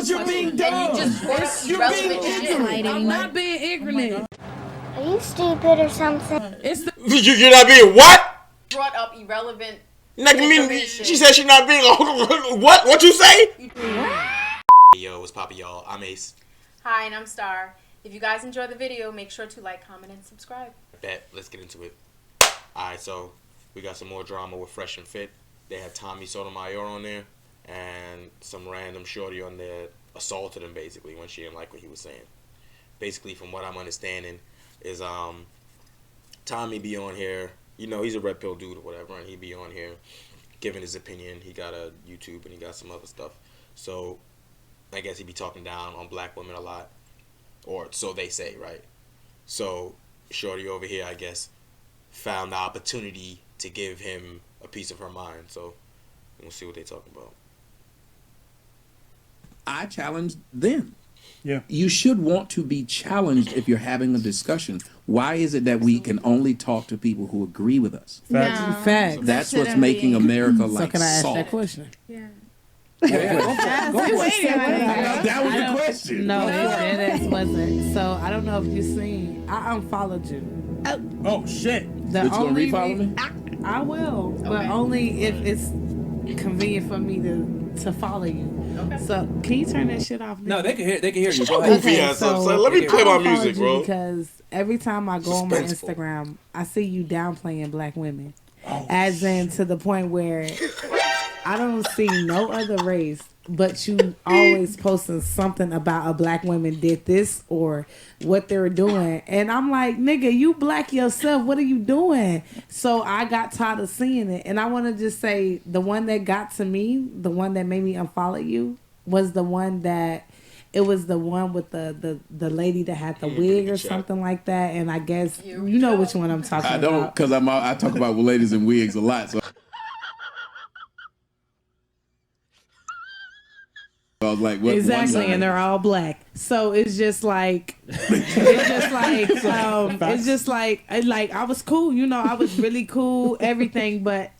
because you're being dumb. You're being ignorant. I'm not being ignorant. Are you stupid or something? You're not being what? Brought up irrelevant. She said she's not being. What? What you say? Hey, yo, what's poppin', y'all? I'm Ace. Hi, and I'm Star. If you guys enjoy the video, make sure to like, comment, and subscribe. Bet. Let's get into it. Alright, so we got some more drama with Freshandfit. They had Tommysotomayor on there, and some random shorty on there assaulted him basically when she didn't like what he was saying. Basically, from what I'm understanding, is Tommy be on here. You know, he's a red pill dude or whatever, and he be on here giving his opinion. He got a YouTube and he got some other stuff. So I guess he be talking down on black women a lot, or so they say, right? So shorty over here, I guess, found the opportunity to give him a piece of her mind. So we'll see what they talking about. I challenged them. Yeah. You should want to be challenged if you're having a discussion. Why is it that we can only talk to people who agree with us? Facts. That's what's making America like So can I ask salt. that question? That was the question. No, it wasn't. So I don't know if you've seen. I unfollowed you. Oh shit! But you gonna refollow me? I will, but only if it's convenient for me to follow you. Okay. So can you turn that shit off? No, they can hear. They can hear you. Shut your goofy ass up, son. Let me play my music, bro. Because every time I go on my Suspenseful. Instagram, I see you downplaying black women, as in to the point where I don't see no other race, but you always posting something about a black woman did this or what they're doing. And I'm like, nigga, you black yourself. What are you doing? So I got tired of seeing it. And I want to just say the one that got to me, the one that made me unfollow you, was the one that, it was the one with the lady that had the wig or something like that. And I guess you know which one I'm talking about. I don't, because I talk about ladies in wigs a lot. So I was like, what? Exactly, and they're all black. So it's just like, I was cool, you know, I was really cool, everything, but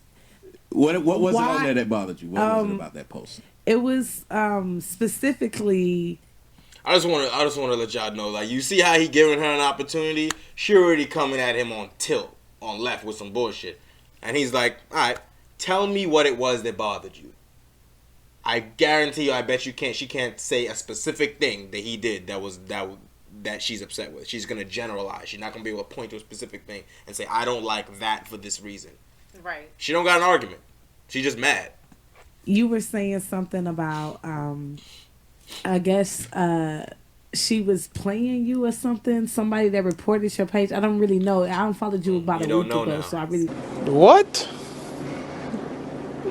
what was it on there that bothered you? What was it about that post? it was specifically. I just want to let y'all know, like, you see how he giving her an opportunity? She already coming at him on tilt, on left with some bullshit, and he's like, all right, tell me what it was that bothered you. I guarantee you, I bet you can't. She can't say a specific thing that he did that she's upset with. She's gonna generalize. She's not gonna be able to point to a specific thing and say, I don't like that for this reason. Right. She don't got an argument. She's just mad. You were saying something about, I guess she was playing you or something. Somebody that reported your page. I don't really know. I unfollowed you about a week ago, now. so I really What?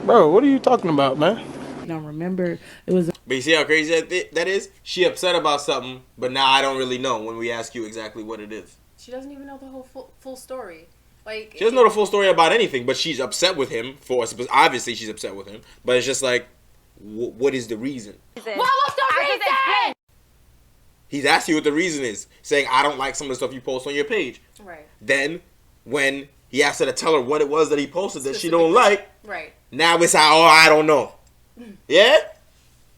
Bro, what are you talking about, man? don't remember. It was. But you see how crazy that is? She upset about something, but now I don't really know when we ask you exactly what it is. She doesn't even know the whole full story. Like, She doesn't know the full story about anything, but she's upset with him obviously she's upset with him. But it's just like, what is the reason? What was the reason? He's asked you what the reason is, saying, I don't like some of the stuff you post on your page. Right. Then, when he asked her to tell her what it was that he posted that she don't like, Right. now it's how, I don't know. Yeah?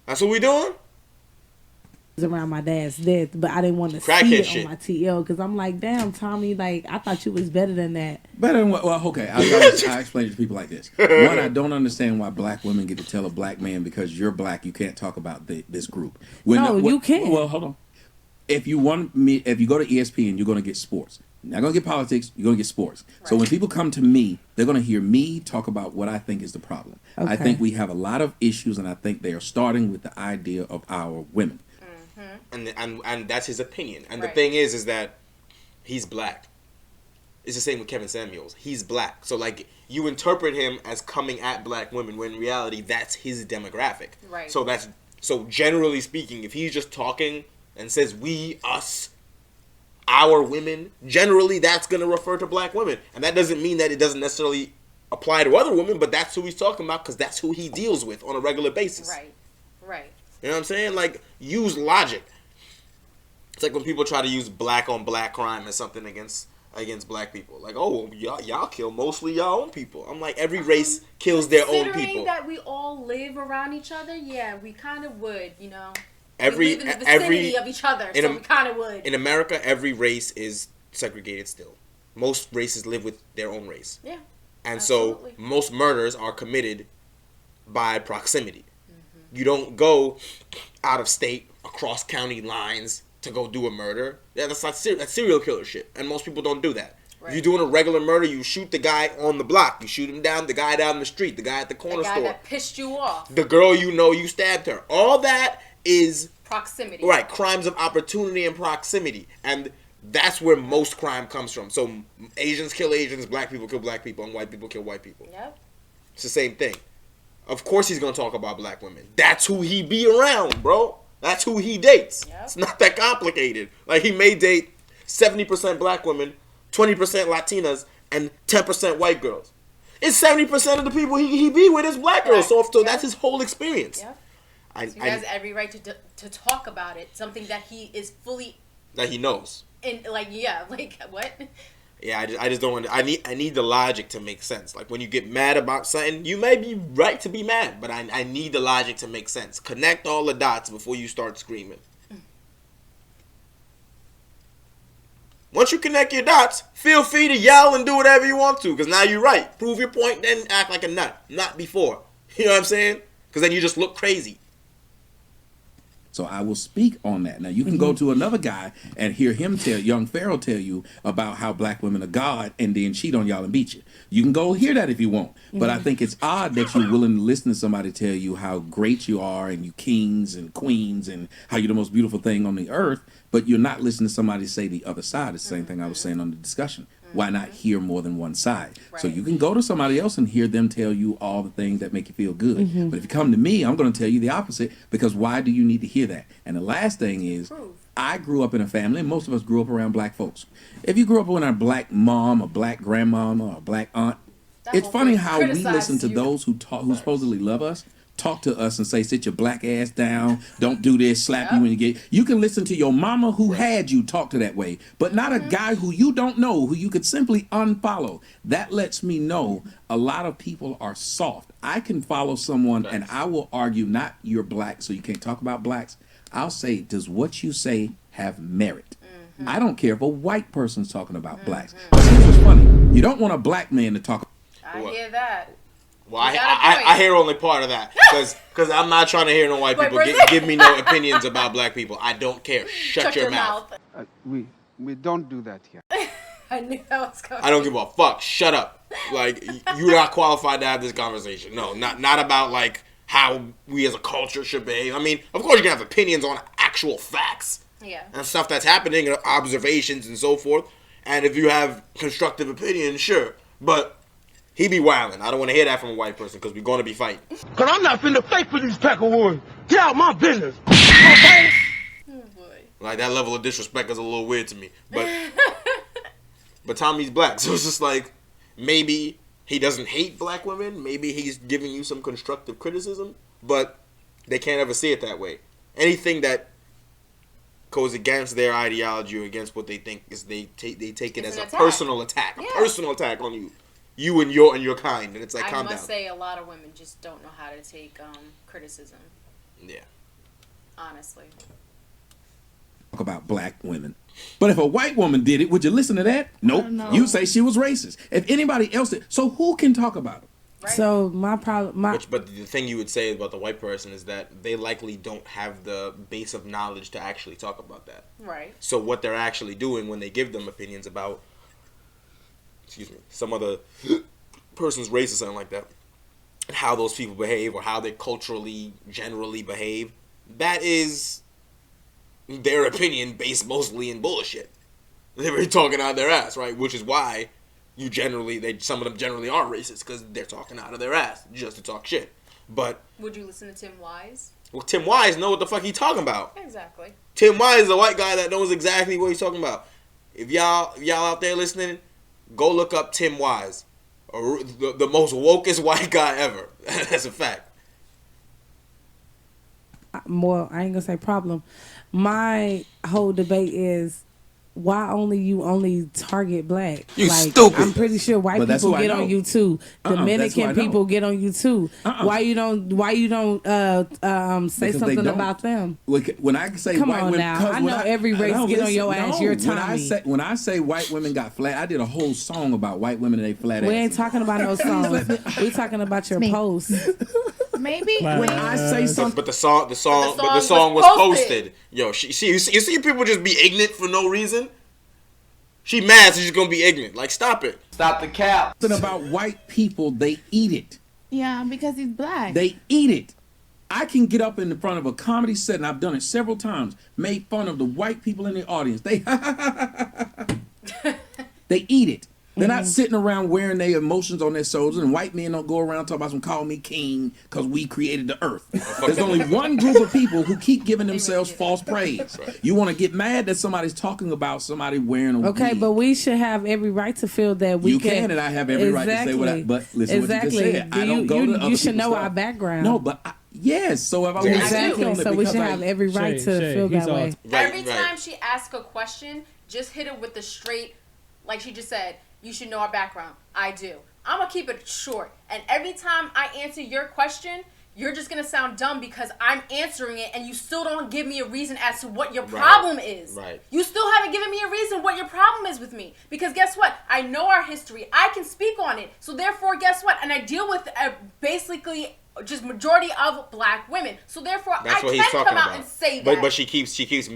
That's what we doing? Around my dad's death, but I didn't want to see Crackhead it shit. on my TL because I'm like, damn, Tommy, like I thought you was better than that. Better than what? Well, okay. I explain it to people like this. One, I don't understand why black women get to tell a black man because you're black, you can't talk about this group. You can. Well, hold on. If you go to ESPN, you're going to get sports. You're not going to get politics. You're going to get sports. Right. So when people come to me, they're going to hear me talk about what I think is the problem. Okay. I think we have a lot of issues, and I think they are starting with the idea of our women. And that's his opinion. And the thing is that he's black. It's the same with Kevin Samuels. He's black. So, like, you interpret him as coming at black women when in reality that's his demographic. Right. So generally speaking, if he's just talking and says we, us, our women, generally that's going to refer to black women. And that doesn't mean that it doesn't necessarily apply to other women, but that's who he's talking about because that's who he deals with on a regular basis. Right. Right. You know what I'm saying? Like, use logic. It's like when people try to use black on black crime as something against black people. Like, oh, y'all kill mostly y'all own people. I'm like, every race kills their own people. Considering that we all live around each other, yeah, we kind of would, you know. We live in the vicinity of each other, so we kind of would. In America, every race is segregated still. Most races live with their own race. Yeah. And absolutely. so most murders are committed by proximity. You don't go out of state, across county lines to go do a murder. Yeah, that's serial killer shit. And most people don't do that. Right. If you're doing a regular murder, you shoot the guy on the block. You shoot him down, the guy down the street, the guy at the corner store. The guy that pissed you off. The girl you stabbed her. All that is... proximity. Right, crimes of opportunity and proximity. And that's where most crime comes from. So Asians kill Asians, black people kill black people, and white people kill white people. Yep. It's the same thing. Of course he's going to talk about black women. That's who he be around, bro. That's who he dates. Yep. It's not that complicated. Like, he may date 70% black women, 20% Latinas, and 10% white girls. It's 70% of the people he be with is black girls. So that's his whole experience. Yep. So he has every right to talk about it. Something that he is fully... that he knows. What? Yeah, I just don't want to... I need the logic to make sense. Like, when you get mad about something, you may be right to be mad, but I need the logic to make sense. Connect all the dots before you start screaming. Once you connect your dots, feel free to yell and do whatever you want to, because now you're right. Prove your point, then act like a nut. Not before. You know what I'm saying? Because then you just look crazy. So I will speak on that. Now, you can go to another guy and hear him young Pharaoh tell you about how black women are God and then cheat on y'all and beat you. You can go hear that if you want. But I think it's odd that you're willing to listen to somebody tell you how great you are and you kings and queens and how you're the most beautiful thing on the earth, but you're not listening to somebody say the other side. It's the same thing I was saying on the discussion. Why not hear more than one side? Right. So you can go to somebody else and hear them tell you all the things that make you feel good. But if you come to me, I'm going to tell you the opposite, because why do you need to hear that? And the last thing is, I grew up in a family, and most of us grew up around black folks. If you grew up with a black mom, a black grandmama, or a black aunt, it's funny how we listen to those who supposedly love us talk to us and say, sit your black ass down, don't do this, slap you when you get... You can listen to your mama who had you talk to that way, but not a guy who you don't know, who you could simply unfollow. That lets me know a lot of people are soft. I can follow someone and I will argue, not you're black, so you can't talk about blacks. I'll say, does what you say have merit? I don't care if a white person's talking about blacks. Here's what's funny. You don't want a black man to talk... I hear that. Well, I hear only part of that, because I'm not trying to hear no white people give me no opinions about black people. I don't care. Shut your mouth. We don't do that here. I knew that was coming. I don't give a fuck. Shut up. Like, you're not qualified to have this conversation. No, not about like how we as a culture should behave. I mean, of course you can have opinions on actual facts. Yeah. And stuff that's happening, and observations and so forth. And if you have constructive opinions, sure, but. He be wildin'. I don't want to hear that from a white person, because we're going to be fighting. Because I'm not finna fight for these pack of wood. Get out my business. Oh boy. Like, that level of disrespect is a little weird to me. But Tommy's black, so it's just like, maybe he doesn't hate black women. Maybe he's giving you some constructive criticism. But they can't ever see it that way. Anything that goes against their ideology or against what they think is they take it as a personal attack. A personal attack on you. You and your kind, and it's like, calm down. I must say, a lot of women just don't know how to take criticism. Yeah. Honestly. Talk about black women. But if a white woman did it, would you listen to that? Nope. You say she was racist. If anybody else did, so who can talk about it? Right. So my problem, but the thing you would say about the white person is that they likely don't have the base of knowledge to actually talk about that. Right. So what they're actually doing when they give them opinions about, some other person's race or something like that, and how those people behave or how they culturally generally behave, that is their opinion based mostly in bullshit. They're talking out of their ass, right? Which is why some of them generally are racist, because they're talking out of their ass just to talk shit. But would you listen to Tim Wise? Well, Tim Wise know what the fuck he's talking about. Exactly. Tim Wise is a white guy that knows exactly what he's talking about. If y'all out there listening, go look up Tim Wise, the most wokest white guy ever. That's a fact. Well, I ain't gonna say problem. My whole debate is, why you only target black? You like, stupid. I'm pretty sure white But that's people who I get on know. you too. That's who I Dominican know. people get on you too. Why you don't say Because they something don't. about them? When I say Come white on women, now. 'cause I when know every race no, get on listen, your ass. no. You're When I Tommy. say white women got flat, I did a whole song about white women and they flat We asses. ain't talking about no songs. We talking about your posts. Maybe. When I say something, But the song was posted. Yo, you see people just be ignorant for no reason. She mad, so she's gonna be ignorant. Like, stop it. Stop the cap. something about white people, they eat it. Yeah, because he's black. They eat it. I can get up in front of a comedy set, and I've done it several times, made fun of the white people in the audience. They they eat it. They're not sitting around wearing their emotions on their shoulders, and white men don't go around talking about some call me king because we created the earth. There's only one group of people who keep giving themselves false praise. You want to get mad that somebody's talking about somebody wearing a Okay, wig. but we should have every right to feel that we You can, and I have every right to say what I. But listen, what you just said. I don't go to other You should people's know stuff. our background. No, but yes. So if I want to speak Exactly. on it So we because should I- have every right Shay, to feel he's that all- way. Every time she asks a question, just hit it with the straight, like she just said, you should know our background. I do. I'm going to keep it short. And every time I answer your question, you're just going to sound dumb because I'm answering it and you still don't give me a reason as to what your problem is. Right. You still haven't given me a reason what your problem is with me. Because guess what? I know our history. I can speak on it. So therefore, guess what? And I deal with basically just majority of black women. So therefore, That's I what he's can talking come out about. and say that. But she keeps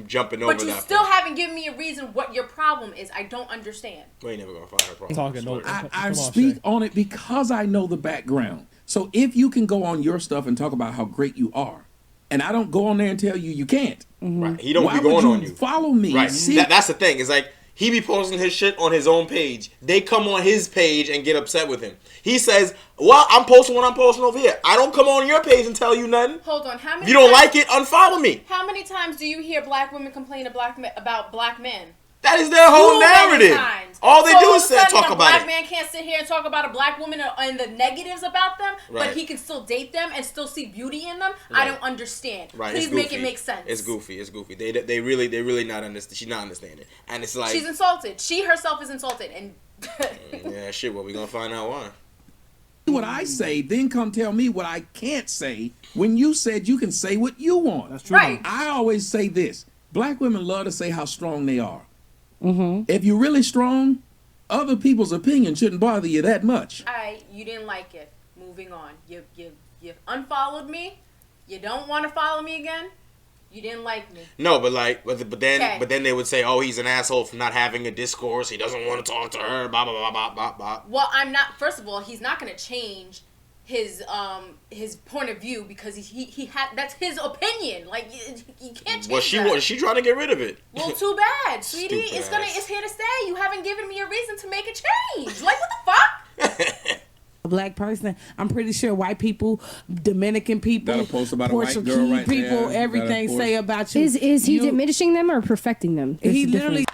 jumping over But you that. still haven't given me a reason what your problem is. I don't understand. We ain't never gonna find her problem. Talking no. I speak on it because I know the background. So if you can go on your stuff and talk about how great you are, and I don't go on there and tell you can't. Right. He don't Why be going would on you. Follow me. Right. See, That's the thing. It's like he be posting his shit on his own page. They come on his page and get upset with him. He says, "Well, I'm posting what I'm posting over here. I don't come on your page and tell you nothing. Hold on. How many? If you don't times, like it, unfollow me." How many times do you hear black women complain to about black men? That is their whole Too many narrative. times. All they So do all is of a sudden, talk a about black it. man can't sit here and talk about a black woman and the negatives about them, Right. but he can still date them and still see beauty in them. I don't understand. Right. Please It's make goofy. it make sense. It's goofy. It's goofy. They really not understand. She's not understanding. And it's like She's insulted. She herself is insulted, and yeah, shit. Well, we gonna find out why. what I say, then come tell me what I can't say when you said you can say what you want. That's true. Right. I always say this. Black women love to say how strong they are. Mm-hmm. If you're really strong, other people's opinion shouldn't bother you that much. you didn't like it. Moving on. You unfollowed me. You don't want to follow me again. You didn't like me. No, but then Okay. but then they would say, "Oh, he's an asshole for not having a discourse. He doesn't want to talk to her." Blah blah blah blah blah blah. Well, I'm not. First of all, he's not going to change his point of view because he had that's his opinion. Like you can't change that. Was she trying to get rid of it? Well, too bad, sweetie. Stupid It's here to stay. You haven't given me a reason to make a change. Like what the fuck? A black person, I'm pretty sure white people, Dominican people, Got a post about a white Portuguese girl right people, there. Got a everything post. say about you. Is he You- diminishing them or perfecting them? There's He a literally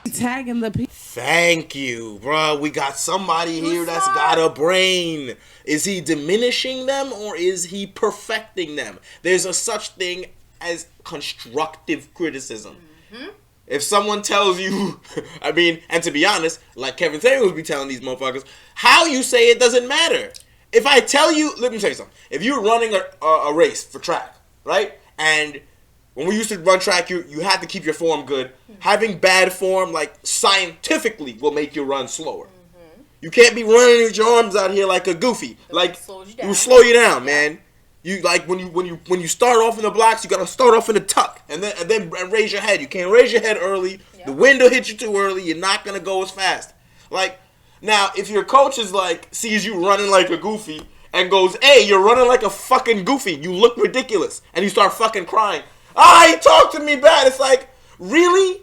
difference. tagging the people. Thank you, bro. We got somebody here Who's that's smart? got a brain. Is he diminishing them or is he perfecting them? There's a such thing as constructive criticism. If someone tells you, I mean, and to be honest, like Kevin Samuels be telling these motherfuckers, how you say it doesn't matter. If I tell you, let me tell you something. If you're running a race for track, right? And when we used to run track, you had to keep your form good. Having bad form, like scientifically, will make you run slower. You can't be running with your arms out here like a goofy. Like it will slow you down, man. You like when you start off in the blocks, you gotta start off in the tuck and then raise your head. You can't raise your head early. Yeah. The wind will hit you too early. You're not gonna go as fast. Like now, if your coach is like sees you running like a goofy and goes, "Hey, you're running like a fucking goofy. You look ridiculous," and you start fucking crying. He talked to me bad. It's like, really?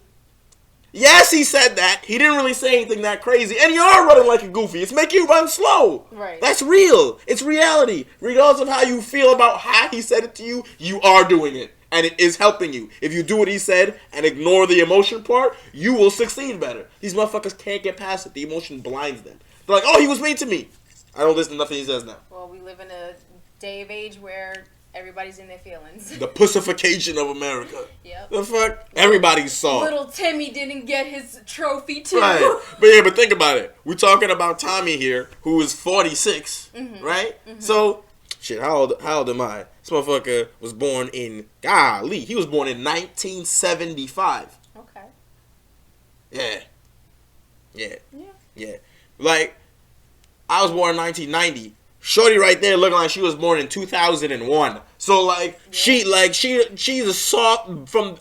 Yes, he said that. He didn't really say anything that crazy. And you are running like a goofy. It's making you run slow. Right. That's real. It's reality. Regardless of how you feel about how he said it to you, you are doing it. And it is helping you. If you do what he said and ignore the emotion part, you will succeed better. These motherfuckers can't get past it. The emotion blinds them. They're like, oh, he was mean to me. I don't listen to nothing he says now. Well, we live in a day of age where Everybody's in their feelings. The pussification of America. Yep. The fuck? Everybody saw. Little Timmy didn't get his trophy too. Right. But think about it. We're talking about Tommy here, who is 46, right? So, shit, how old am I? This motherfucker was born in, he was born in 1975. Okay. Yeah. Like, I was born in 1990. Shorty right there looking like she was born in 2001. So like she's a soft from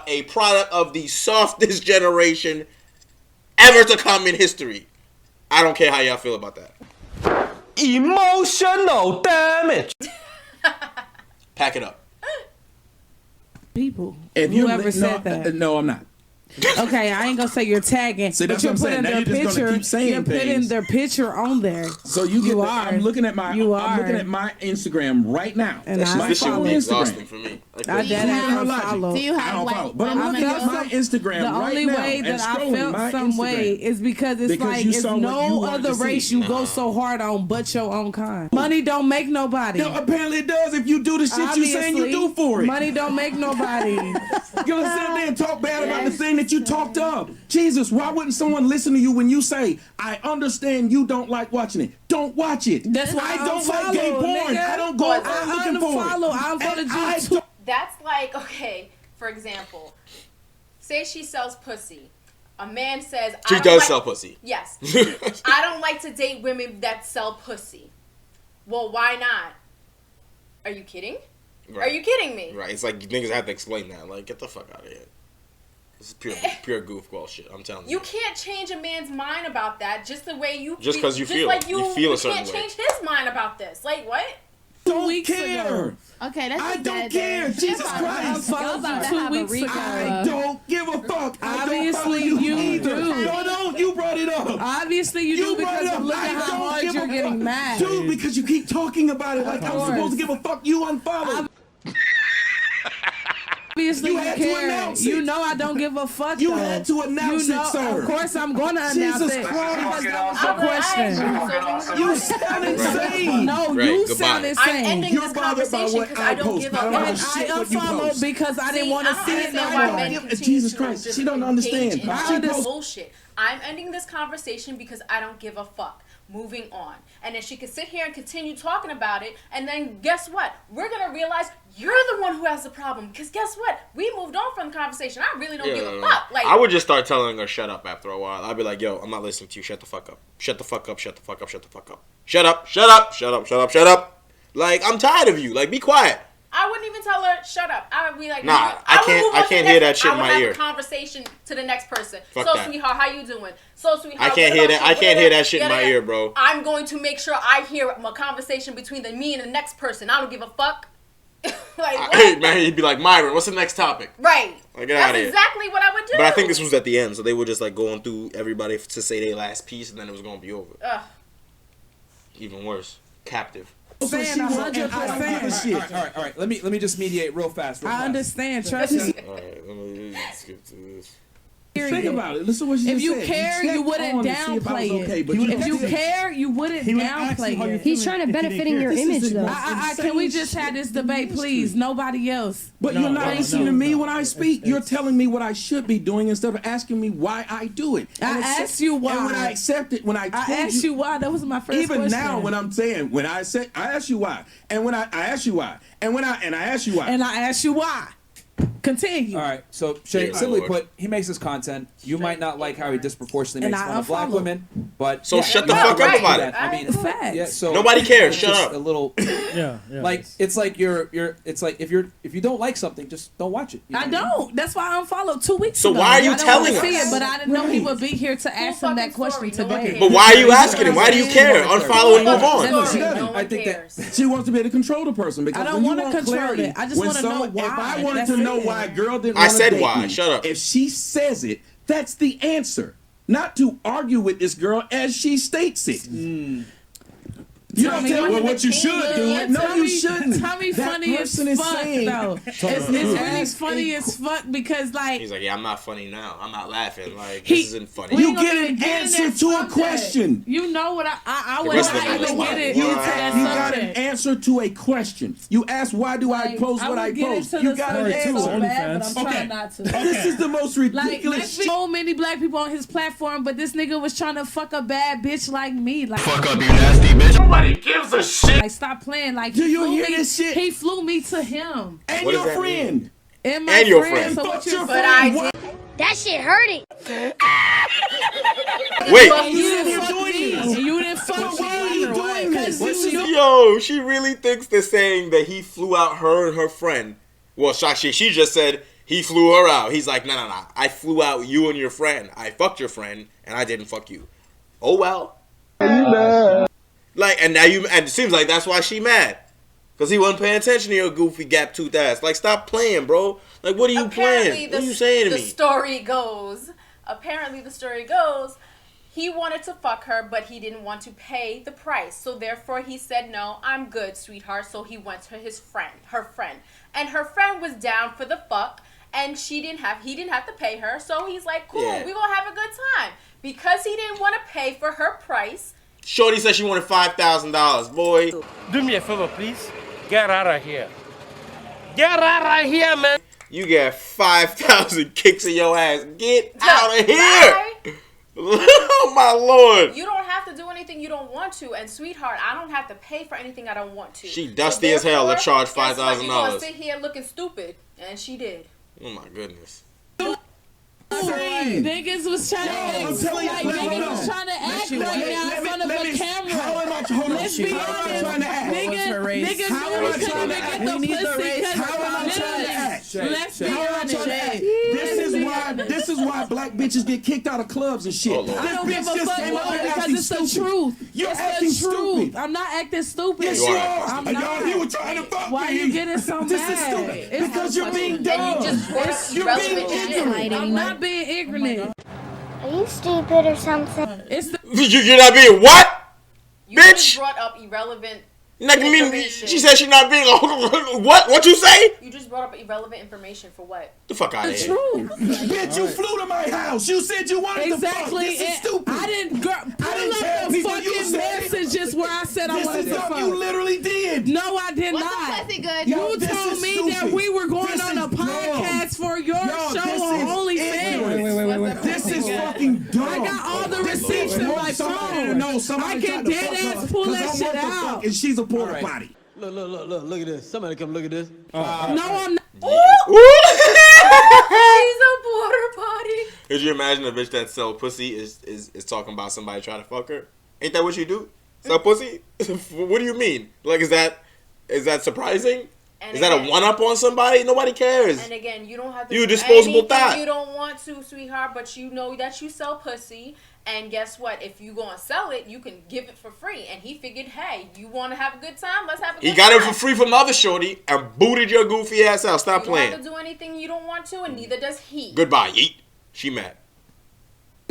a product of the softest generation ever to come in history. I don't care how y'all feel about that. Emotional damage. Pack it up. People. If Whoever said that. No, I'm not. Okay, I ain't gonna say you're tagging, See, but that's you're what I'm saying. putting Now their you're just picture. gonna keep saying You're putting things. their picture on there. So you get. I'm looking at my. You I'm looking at my Instagram right now. And This shit follow would be Instagram. exhausting for me. I dead follow. Do you I have don't like follow, but I'm looking at my Instagram The right only now way and that I scrolling my felt some Instagram. way is because it's Because like you it's saw what you no wanted other to race see. you go so hard on but your own kind. Money don't make nobody. No, apparently it does if you do the shit you saying you do for it. Money don't make nobody. You gonna sit there and talk bad about the thing that you talked of. Jesus, why wouldn't someone listen to you when you say, I understand you don't like watching it? Don't watch it. That's why I don't like gay porn. nigga. I don't go around looking for it. I unfollowed you too. That's like, okay, for example, say she sells pussy. A man says, She does sell pussy. Yes. I don't like to date women that sell pussy. Well, why not? Are you kidding? Right. Are you kidding me? Right. It's like niggas have to explain that. Like, get the fuck out of here. This is pure goofball shit. I'm telling you. You can't change a man's mind about that just the way you Just 'cause you feel like it. You feel a certain can't way. change his mind about this. Like, what? Don't care. Okay, that's I just don't dead care. there. Jesus Y'all Christ. about to 2 have a weeks ago. I don't give a fuck. Obviously, you you either. do. No, you brought it up. Obviously you do brought because it up. look at I how don't hard give you're a getting fuck. mad. Dude, because you keep talking about it like I'm course. supposed to give a fuck. You unfollow. Obviously You you had to care. announce You it. know I don't give a fuck. You though. had to announce You know, it, sir. Of course I'm gonna announce Jesus it. Christ. Because that was the question. You sound insane. No, Right, you goodbye. sound I'm insane. ending You're this bothered by conversation what because I I don't post. give a I don't fuck. know And I shit what you unfollowed post. because I didn't want to see it no understand why more. men Yeah, continue Jesus to Christ, just she don't engage understand. in She this post- bullshit. I'm ending this conversation because I don't give a fuck. Moving on. And then she could sit here and continue talking about it, and then guess what? We're gonna realize you're the one who has the problem. Because guess what? We moved on from the conversation. I really don't give a fuck. Like, I would just start telling her shut up after a while. I'd be like, yo, I'm not listening to you. Shut the fuck up. Shut the fuck up. Shut the fuck up. Shut the fuck up. Shut up. Shut up. Shut up. Shut up. Shut up. Like, I'm tired of you. Like, be quiet. I wouldn't even tell her shut up. I would be like, Nah, I I would can't- move I on to can't the hear next- that shit in I would my have ear. a conversation to the next person. Fuck So, that. sweetheart, how you doing? So, sweetheart, I can't what hear about that. you? I can't hear that shit in my Yeah, ear, bro. I'm going to make sure I hear a conversation between me and the next person. I don't give a fuck. Like, what? Hey, man, he'd be like, Myron, what's the next topic? Right. Like, get That's out of here. exactly what I would do. But I think this was at the end, so they were just like going through everybody to say their last piece, and then it was gonna be over. Ugh. Even worse, captive. Saying She won't- 100%. All right. Let me just mediate real fast. I understand. Trust me. All right, let me skip to this. Think about it. Listen to what she If just you said. care, you checked wouldn't on to see if I was downplay okay, it. but If you don't. care, you wouldn't downplay it. He's trying to benefit in your image, though. Can we just have this debate, please? Nobody else. But you're not listening to me when I speak. You're telling me what I should be doing instead of asking me why I do it. I asked you why. And when I accept it, when I told asked you why. That was my first even question. now when I'm saying, when I said, I asked you why. And when I asked you why. And when I asked you why. And I asked you why. Continue. All right, so Shay, Dear simply Lord. put, he makes his content. You might not like how he disproportionately And makes I fun of black unfollow. women, but So shut the Yeah, fuck up right. about it. I mean, Facts. yeah. So Nobody cares. it's Shut just up. A little, Yeah. like it's like you're. It's like if you don't like something, just don't watch it. You know I what mean? don't. That's why I unfollowed 2 weeks So ago. why are you I don't telling wanna see us? it, but I didn't know he would be here to ask him that fucking question story. No one today. cares. But why are you asking him? Why do you care? Unfollow and move on. No, she Story. doesn't. No one I think cares. that she wants to be able to control the person because I don't when you wanna want control clarity, it. I just when wanna know someone- why. If I wanted That's to know it. why a girl didn't I want to said date why. me, Shut up. if she says it, that's the answer. Not to argue with this girl as she states it. You don't tell me what you should do. Yeah, No, you shouldn't. Tommy That funny as person is fuck, saying- though. It's really funny as fuck because, like, He's like, yeah, I'm not funny now. I'm not laughing. Like, He- this isn't funny. we You ain't gonna get even an get in answer that to a subject. question. You know what I would rest of not the even night get is it fine. into that You got an subject. answer to a question. You asked, why do I post what I would get post? into You the got an subject answer. so bad, but I'm Okay. trying not to. This is the most Like, ridiculous there's shit. so many black people on his platform, but this nigga was trying to fuck a bad bitch like me. Like, Fuck up, you nasty bitch. Nobody gives a shit. like stop playing. Like, Do he you flew hear me- this shit? He flew me to him And What your does that friend. and my And your friend. friend. So what Fuck you your But friend. I did. That shit hurt it. Wait. And you You didn't here fuck doing me. this? And you didn't fuck So me. why are you doing this? Because you know- Yo, she really thinks they're saying that he flew out her and her friend. Well, she just said he flew her out. He's like, no. I flew out you and your friend. I fucked your friend, and I didn't fuck you. Oh, well. Like, and now and it seems like that's why she mad. Because he wasn't paying attention to your goofy gap-toothed ass. Like, stop playing, bro. Like, what are you playing? What are you saying to the me? Apparently the story goes, he wanted to fuck her, but he didn't want to pay the price. So therefore he said, no, I'm good, sweetheart. So he went to her friend. And her friend was down for the fuck, and he didn't have to pay her. So he's like, cool, Yeah. we're going to have a good time. Because he didn't want to pay for her price. Shorty said she wanted $5,000, boy. Do me a favor, please. Get out of here. Get out of here, man. You get 5,000 kicks in your ass. Get out of here. Bye. Oh, my Lord. You don't have to do anything you don't want to. And sweetheart, I don't have to pay for anything I don't want to. She dusty as hell to therefore, charge guess what? $5,000. You're going to sit here looking stupid. And she did. Oh, my goodness. Niggas was trying to I'm act telling you, like hold niggas on. was trying to act right now in front of a camera. How am I hold on. Let's be How am I honest. trying to act? Niggas How am I really trying couldn't to even act? get the We need the pussy race. 'cause How am I trying to act? let's be How am I honest. trying to act? Let's This is why black bitches get kicked out of clubs and shit. Oh, Lord. I don't This give bitch a just fuck came up why, here because acting it's the stupid. truth. You're It's acting the truth. stupid. I'm not acting stupid. Yes, You you are are. acting I'm Y'all, not. you were trying to fuck Why me. you getting so This is mad? stupid. It's Because so you're being funny. dumb. And you just brought up You're being irrelevant shit. ignorant. I'm not being ignorant. Are you stupid or something? It's the You're not being what? You Bitch. just brought up irrelevant Like, information. she said she's not being. What? What you say? You just brought up irrelevant information for what? The fuck out of here. truth. Bitch, you flew to my house. You said you wanted Exactly. to fuck. This is and stupid. I didn't didn't pull tell up the people you fucking said it. messages where I said I This wanted is to something fuck. you literally did. No, I did Was not. the pussy good? Yo, You this told is me stupid. that we were going This on a is dumb. podcast for your Yo, show this on is OnlyFans. ignorant. Wait. This is fucking dumb. I got all the This receipts bitch in my wants somebody to phone. know somebody I can tried to dead fuck ass her, pull 'cause that I shit want to out. fuck, and she's a porta potty. Look at this. Somebody come look at this. No, I'm not. She's a porta potty. Could you imagine a bitch that sell pussy is talking about somebody trying to fuck her? Ain't that what you do? Sell pussy? What do you mean? Like, is that surprising? And Is that a one-up on somebody? Nobody cares. And again, you don't have to You a do disposable anything thought. you don't want to, sweetheart, but you know that you sell pussy. And guess what? If you gonna sell it, you can give it for free. And he figured, hey, you want to have a good time? Let's have a good time. He got it for free from the other shorty and booted your goofy ass out. Stop You don't playing. have to do anything you don't want to, and neither does he. Goodbye, yeet. She mad.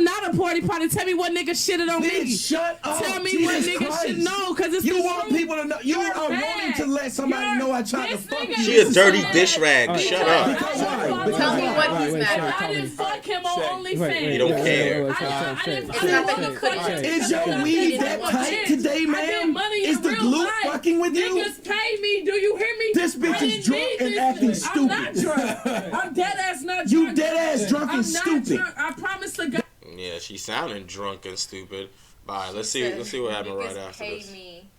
Not a party party. Tell me what nigga shitted on me. Bitch, shut up. Tell me Jesus what nigga Christ. should know, cause it's You the want truth. people to know. You You're are mad. wanting to let somebody know I tried to This fuck nigga you. She a is dirty mad dish rag. Shut up. Because why? Tell me what he's mad I at. didn't fuck him on OnlyFans. He don't care. I didn't It's not that he couldn't. Is your weed that tight today, I did man? money Is in the real glue life. fucking with you? Niggas pay me. Do you hear me? This bitch I is didn't drunk need and this acting shit. I'm not stupid. drunk. I'm dead ass not drunk. You dead ass drunk and I'm not stupid. drunk. I promise to God. Yeah, she's sounding drunk and stupid. Bye. Let's see what happened right after paid this. me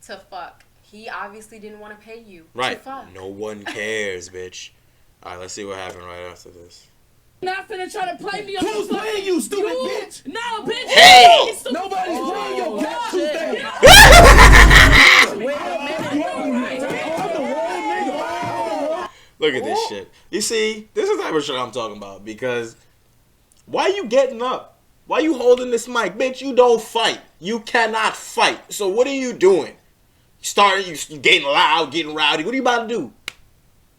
to fuck. He obviously didn't want to pay you Right. to fuck. No one cares, bitch. All right, let's see what happened right after this. Not finna try to play me on Who's the playing you, stupid bitch? No, bitch. Hey! You stupid. Nobody's playing your cat tooth thing. Look at this shit. You see, this is the type of shit I'm talking about. Because why you getting up? Why you holding this mic? Bitch, you don't fight. You cannot fight. So what are you doing? You getting loud, getting rowdy. What are you about to do?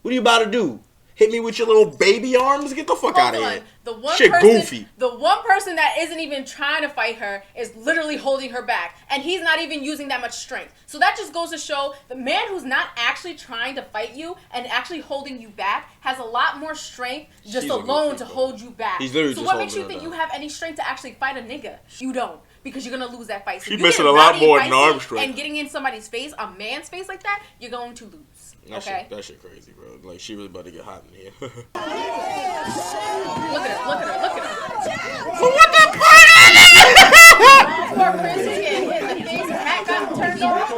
What are you about to do? hit me with your little baby arms. Get the fuck out of here. The one Shit person, goofy. The one person that isn't even trying to fight her is literally holding her back, and he's not even using that much strength. So that just goes to show the man who's not actually trying to fight you and actually holding you back has a lot more strength just alone to hold you back. He's literally so just what makes you holding think her you have any strength to actually fight a nigga? You don't. Because you're gonna lose that fight. So She if you missing get a lot rowdy more and than arm feisty strength. and getting in somebody's face, a man's face like that, you're going to lose. Okay? That shit crazy, bro. Like, she really about to get hot in here. Look at her. What the Poor Chris is getting hit in the face. Hat got turned off.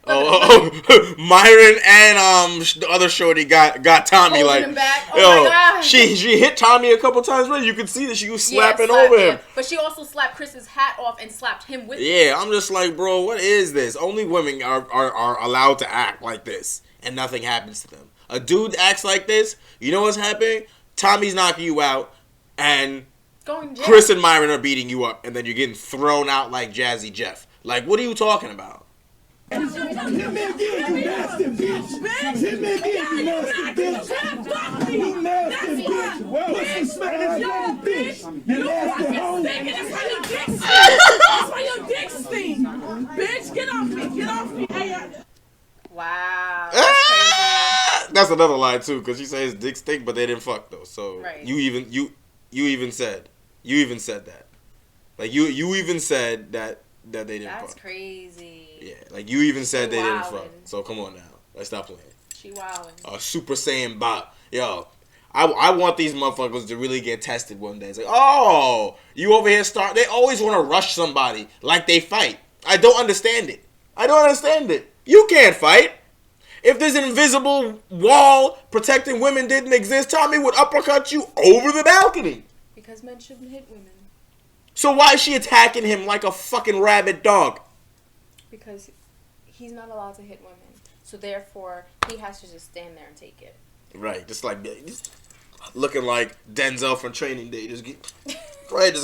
Oh, Myron and the other shorty got Tommy. Holding like, him back. Oh my God. she hit Tommy a couple times. Right, you could see that she was slapping over him. But she also slapped Chris's hat off and slapped him with it. Yeah, I'm just like, bro, what is this? Only women are allowed to act like this, and nothing happens to them. A dude acts like this, you know what's happening? Tommy's knocking you out, and Chris and Myron are beating you up, and then you're getting thrown out like Jazzy Jeff. Like, what are you talking about? Wow. That's another lie too, because she says dick stink, but they didn't fuck though. So you even said that. Like you even said that they didn't fuck. That's crazy. Yeah, like you even said they didn't fuck. So come on now, let's stop playing. She wildin'. Super Saiyan bot. Yo, I want these motherfuckers to really get tested one day. It's like, oh, you over here They always want to rush somebody like they fight. I don't understand it. You can't fight. If this invisible wall protecting women didn't exist, Tommy would uppercut you over the balcony. Because men shouldn't hit women. So why is she attacking him like a fucking rabid dog? Because he's not allowed to hit women. So therefore, he has to just stand there and take it. Right, just looking like Denzel from Training Day. Just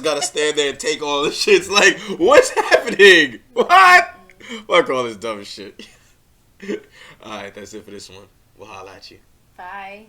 gotta stand there and take all this shit. It's like, what's happening? What? Fuck all this dumb shit. Alright, that's it for this one. We'll holla at you. Bye.